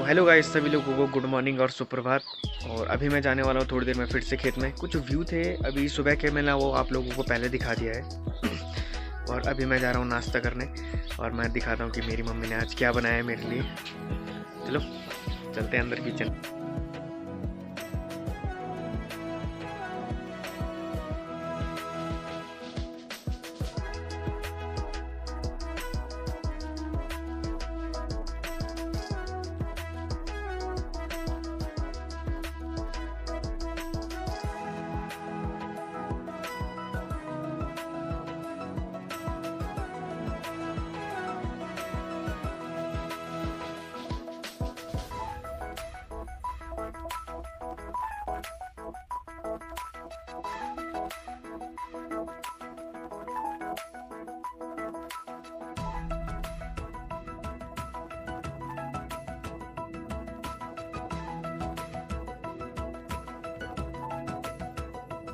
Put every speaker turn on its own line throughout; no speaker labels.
Hello guys, सभी लोगों को गुड मॉर्निंग और सुप्रभात। और अभी मैं जाने वाला हूँ थोड़ी देर में फिर से खेत में। कुछ व्यू थे अभी सुबह के, मैंने वो आप लोगों को पहले दिखा दिया है। और अभी मैं जा रहा हूँ नाश्ता करने और मैं दिखाता हूँ कि मेरी मम्मी ने आज क्या बनाया है मेरे लिए। चलो चलते हैं अंदर किचन।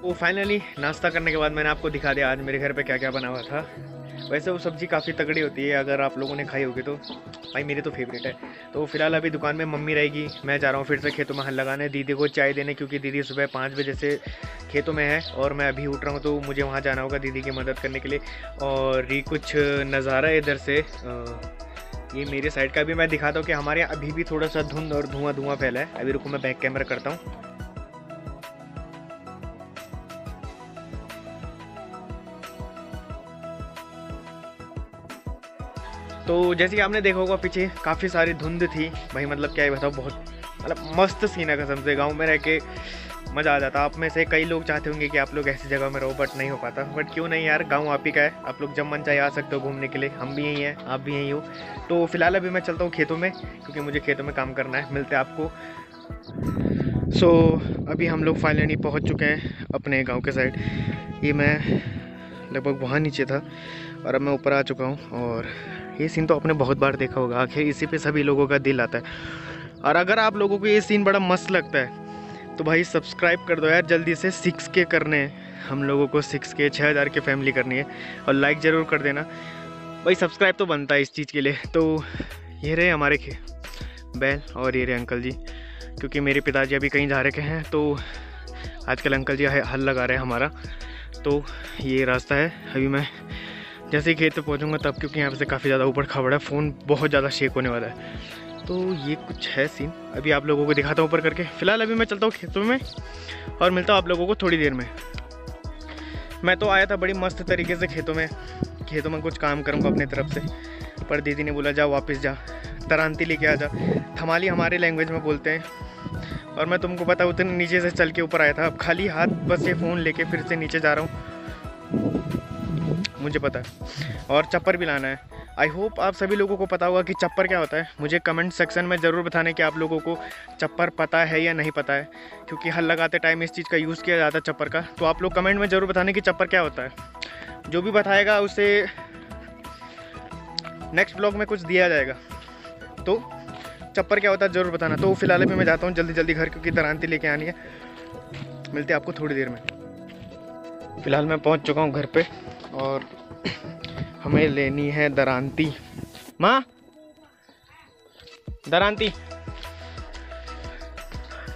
वो फाइनली नाश्ता करने के बाद मैंने आपको दिखा दिया आज मेरे घर पे क्या क्या बना हुआ था। वैसे वो सब्ज़ी काफ़ी तगड़ी होती है, अगर आप लोगों ने खाई होगी तो भाई मेरी तो फेवरेट है। तो फिलहाल अभी दुकान में मम्मी रहेगी, मैं जा रहा हूँ फिर से खेतों में हल लगाने, दीदी को चाय देने, क्योंकि दीदी सुबह 5 बजे से खेतों में है और मैं अभी उठ रहा हूँ तो मुझे वहाँ जाना होगा दीदी की मदद करने के लिए। और ये कुछ नज़ारा इधर से ये मेरे साइड का भी मैं दिखाता हूँ कि हमारे यहाँ अभी भी थोड़ा सा धुंध और धुआं धुआं फैला है। अभी रुको मैं बैक कैमरा करता हूँ। तो जैसे कि आपने देखा होगा पीछे काफ़ी सारी धुंध थी भाई, मतलब क्या ही बताओ, बहुत मतलब मस्त सीन है कसम से। गांव में रह के मज़ा आ जाता। आप में से कई लोग चाहते होंगे कि आप लोग ऐसी जगह में रहो, बट नहीं हो पाता। बट क्यों नहीं यार, गांव आप ही का है, आप लोग जब मन चाहे आ सकते हो घूमने के लिए। हम भी यहीं हैं, आप भी यहीं हो। तो फिलहाल अभी मैं चलता हूँ खेतों में, क्योंकि मुझे खेतों में काम करना है। मिलते हैं आपको। अभी हम लोग फाइनली पहुँच चुके हैं अपने गाँव के साइड। ये मैं लगभग वहाँ नीचे था और अब मैं ऊपर आ चुका हूँ। और ये सीन तो आपने बहुत बार देखा होगा, आखिर इसी पे सभी लोगों का दिल आता है। और अगर आप लोगों को ये सीन बड़ा मस्त लगता है तो भाई सब्सक्राइब कर दो यार जल्दी से। 6K करने हैं हम लोगों को, 6K 6000 की फैमिली करनी है। और लाइक ज़रूर कर देना भाई, सब्सक्राइब तो बनता है इस चीज़ के लिए। तो ये रहे हमारे बैल और ये रहे अंकल जी, क्योंकि मेरे पिताजी अभी कहीं जा रखे हैं तो आजकल अंकल जी हल लगा रहे हैं हमारा। तो ये रास्ता है। अभी मैं जैसे ही खेत पे पहुंचूंगा तब, क्योंकि यहाँ से काफ़ी ज़्यादा ऊपर खबड़ा है, फ़ोन बहुत ज़्यादा शेक होने वाला है। तो ये कुछ है सीन, अभी आप लोगों को दिखाता हूँ ऊपर करके। फ़िलहाल अभी मैं चलता हूँ खेतों में और मिलता हूँ आप लोगों को थोड़ी देर में। मैं तो आया था बड़ी मस्त तरीके से खेतों में कुछ काम करूँगा अपनी तरफ से, पर दीदी ने बोला जा वापस जा, दरांती लेके आ जा। थमाली हमारे लैंग्वेज में बोलते हैं। और मैं तुमको पता उतने नीचे से चल के ऊपर आया था, अब खाली हाथ बस ये फ़ोन लेके फिर से नीचे जा रहा हूँ, मुझे पता है। और चप्पर भी लाना है। आई होप आप सभी लोगों को पता होगा कि चप्पर क्या होता है। मुझे कमेंट सेक्शन में ज़रूर बताने कि आप लोगों को चप्पर पता है या नहीं पता है, क्योंकि हल लगाते टाइम इस चीज़ का यूज़ किया जाता है चप्पर का। तो आप लोग कमेंट में ज़रूर बताने कि चप्पर क्या होता है। जो भी बताएगा उसे नेक्स्ट ब्लॉग में कुछ दिया जाएगा। तो चप्पर क्या होता है ज़रूर बताना। तो फिलहाल अभी मैं जाता हूँ जल्दी जल्दी घर, क्योंकि दरांती लेके आनी है। मिलते हैं आपको थोड़ी देर में। फ़िलहाल मैं पहुँच चुका हूँ घर पे और हमें लेनी है दरांती। माँ दरांती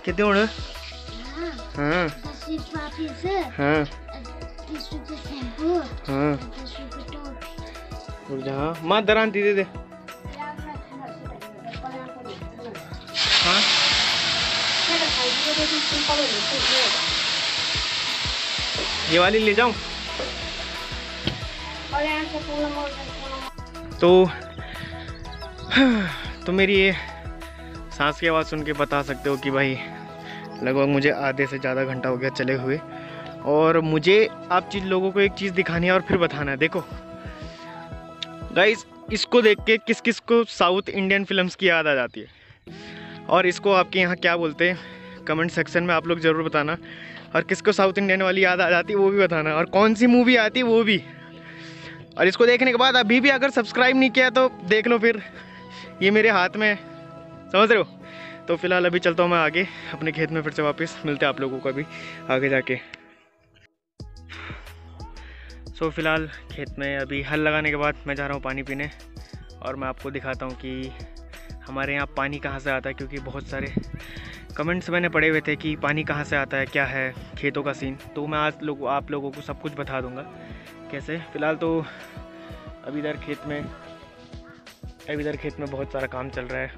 कितने होने? हाँ हाँ हाँ, माँ दरांती दे दे। हाँ ये वाली ले जाऊं? तो मेरी ये सांस की आवाज़ सुन के बता सकते हो कि भाई लगभग मुझे आधे से ज़्यादा घंटा हो गया चले हुए। और मुझे आप लोगों को एक चीज़ दिखानी है और फिर बताना है। देखो गाइस, इसको देख के किस किस को साउथ इंडियन फिल्म्स की याद आ जाती है, और इसको आपके यहाँ क्या बोलते हैं कमेंट सेक्शन में आप लोग ज़रूर बताना। और किसको साउथ इंडियन वाली याद आ जाती है वो भी बताना, और कौन सी मूवी आती है वो भी। और इसको देखने के बाद अभी भी अगर सब्सक्राइब नहीं किया तो देख लो, फिर ये मेरे हाथ में, समझ रहे हो। तो फिलहाल अभी चलता हूँ मैं आगे अपने खेत में फिर से वापस। मिलते हैं आप लोगों को अभी आगे जाके। फिलहाल खेत में अभी हल लगाने के बाद मैं जा रहा हूँ पानी पीने, और मैं आपको दिखाता हूँ कि हमारे यहाँ पानी कहाँ से आता है, क्योंकि बहुत सारे कमेंट्स मैंने पढ़े हुए थे कि पानी कहाँ से आता है, क्या है खेतों का सीन। तो मैं आज आप लोगों को सब कुछ बता दूंगा कैसे। फ़िलहाल तो अभी इधर खेत में बहुत सारा काम चल रहा है।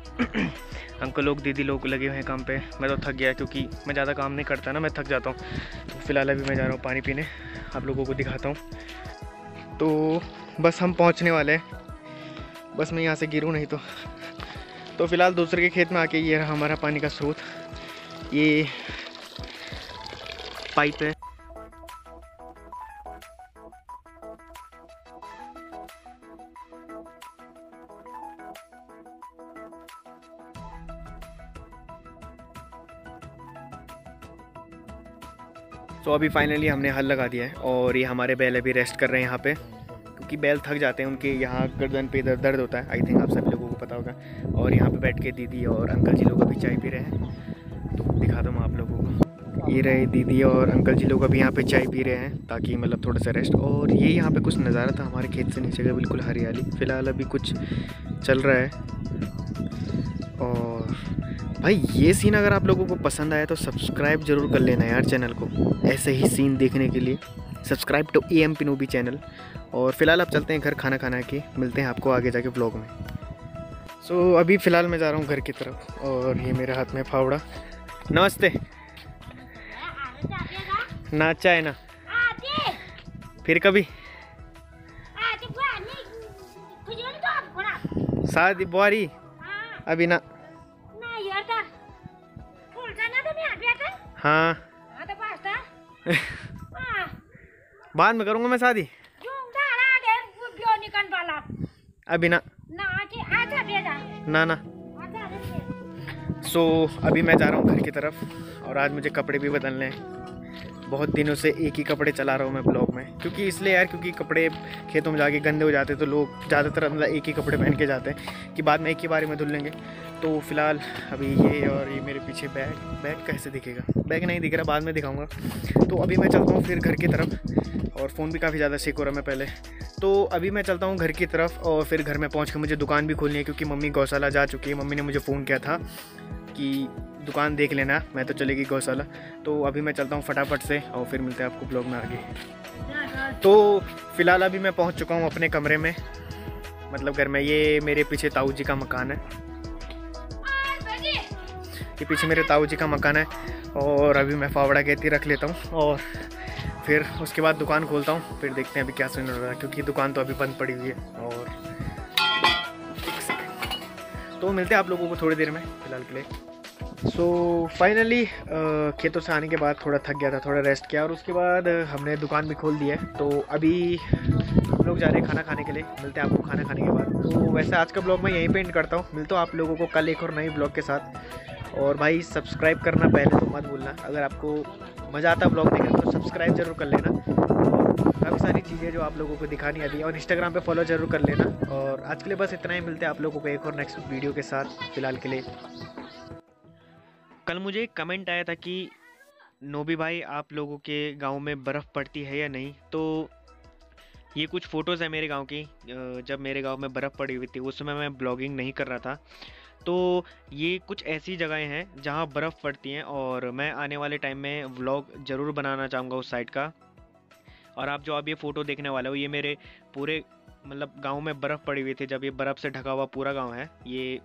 अंकल लोग दीदी लोग लगे हुए हैं काम पे। मैं तो थक गया क्योंकि मैं ज़्यादा काम नहीं करता ना, मैं थक जाता हूँ। तो फ़िलहाल अभी मैं जा रहा हूँ पानी पीने, आप लोगों को दिखाता हूँ। तो बस हम पहुँचने वाले हैं, बस मैं यहाँ से गिरूँ नहीं तो फ़िलहाल दूसरे के खेत में आके ये रहा हमारा पानी का स्रोत, ये पाइप है। तो अभी फाइनली हमने हल लगा दिया है और ये हमारे बैल अभी रेस्ट कर रहे हैं यहाँ पे, क्योंकि बैल थक जाते हैं, उनके यहाँ गर्दन पे दर्द होता है। आई थिंक आप सभी लोगों को पता होगा। और यहाँ पे बैठ के दीदी और अंकल जी लोग अभी चाय पी रहे हैं, तो दिखा दूँ मैं आप लोगों को। ये रहे दीदी और अंकल जी लोग अभी यहाँ पे चाय पी रहे हैं, ताकि मतलब थोड़ा सा रेस्ट। और ये यहाँ पे कुछ नज़ारा था हमारे खेत से नीचे का, बिल्कुल हरियाली। फ़िलहाल अभी कुछ चल रहा है। और भाई ये सीन अगर आप लोगों को पसंद आया तो सब्सक्राइब जरूर कर लेना यार चैनल को, ऐसे ही सीन देखने के लिए। Subscribe to AMP noobie channel. और फिलहाल अब चलते हैं घर खाना खाना के, मिलते हैं आपको आगे जाके ब्लॉग में। सो अभी फ़िलहाल मैं जा रहा हूँ घर की तरफ, और ये मेरे हाथ में फावड़ा। नमस्ते। ना अच्छा है ना, फिर कभी शादी बुआरी अभी ना। हाँ बाद में करूँगा मैं शादी, अभी ना ना। सो अभी मैं जा रहा हूँ घर की तरफ, और आज मुझे कपड़े भी बदलने हैं। बहुत दिनों से एक ही कपड़े चला रहा हूँ मैं ब्लॉग में, क्योंकि इसलिए यार, क्योंकि कपड़े खेतों में जाके गंदे हो जाते हैं, तो लोग ज़्यादातर मतलब एक ही कपड़े पहन के जाते हैं कि बाद में एक ही बारी में धुल लेंगे। तो फिलहाल अभी ये, और ये मेरे पीछे बैग कैसे दिखेगा, बैग नहीं दिख रहा, बाद में दिखाऊंगा। तो अभी मैं चलता हूँ फिर घर की तरफ, और फ़ोन भी काफ़ी ज़्यादा शेक हो रहा है मैं पहले। तो अभी मैं चलता हूँ घर की तरफ, और फिर घर में पहुँच के मुझे दुकान भी खोलनी है, क्योंकि मम्मी गौशाला जा चुकी है। मम्मी ने मुझे फ़ोन किया था कि दुकान देख लेना, मैं तो चलेगी गौशाला। तो अभी मैं चलता हूँ फटाफट से, और फिर मिलते हैं आपको ब्लॉग में आगे। तो फिलहाल अभी मैं पहुँच चुका हूँ अपने कमरे में, मतलब घर में। ये मेरे पीछे ताऊ जी का मकान है, ये पीछे मेरे ताऊ जी का मकान है। और अभी मैं फावड़ा कहती रख लेता हूँ, और फिर उसके बाद दुकान खोलता हूँ। फिर देखते हैं अभी क्या सीन हो रहा है, क्योंकि दुकान तो अभी बंद पड़ी हुई है। और तो मिलते हैं आप लोगों को थोड़ी देर में, फ़िलहाल के लिए। सो फाइनली खेतों से आने के बाद थोड़ा थक गया था, थोड़ा रेस्ट किया, और उसके बाद हमने दुकान भी खोल दी है। तो अभी हम लोग जा रहे हैं खाना खाने के लिए, मिलते हैं आपको खाना खाने के बाद। तो वैसे आज का ब्लॉग मैं यहीं पे एंड करता हूँ, मिलता हूँ आप लोगों को कल एक और नई ब्लॉग के साथ। और भाई सब्सक्राइब करना पहले तो मत भूलना, अगर आपको मज़ा आता ब्लॉग देखने तो सब्सक्राइब जरूर कर लेना। काफ़ी सारी चीज़ें जो आप लोगों को दिखानी आती है, और इंस्टाग्राम पे फॉलो जरूर कर लेना। और आज के लिए बस इतना ही, मिलते हैं आप लोगों को एक और नेक्स्ट वीडियो के साथ, फ़िलहाल के लिए। कल मुझे एक कमेंट आया था कि नोबी भाई आप लोगों के गांव में बर्फ़ पड़ती है या नहीं। तो ये कुछ फ़ोटोज़ है मेरे गांव की, जब मेरे गांव में बर्फ़ पड़ी हुई थी, उस समय मैं ब्लॉगिंग नहीं कर रहा था। तो ये कुछ ऐसी जगहें हैं जहां बर्फ़ पड़ती हैं, और मैं आने वाले टाइम में व्लॉग ज़रूर बनाना चाहूँगा उस साइड का। और आप जो अब ये फ़ोटो देखने वाले हो, ये मेरे पूरे मतलब गांव में बर्फ़ पड़ी हुई थी, जब ये बर्फ़ से ढका हुआ पूरा गांव है। ये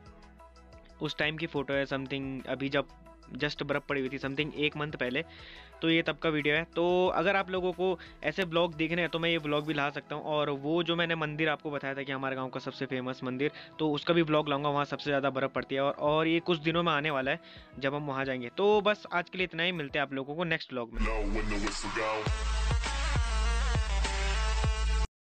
उस टाइम की फ़ोटो है, समथिंग अभी जब जस्ट बर्फ़ पड़ी हुई थी, समथिंग 1 मंथ पहले। तो ये तब का वीडियो है। तो अगर आप लोगों को ऐसे ब्लॉग देखने हैं तो मैं ये ब्लॉग भी ला सकता हूँ। और वो जो मैंने मंदिर आपको बताया था कि हमारे गांव का सबसे फेमस मंदिर, तो उसका भी ब्लॉग लाऊंगा, वहाँ सबसे ज़्यादा बर्फ़ पड़ती है। और ये कुछ दिनों में आने वाला है जब हम वहाँ जाएंगे। तो बस आज के लिए इतना ही, मिलते हैं आप लोगों को नेक्स्ट ब्लॉग में।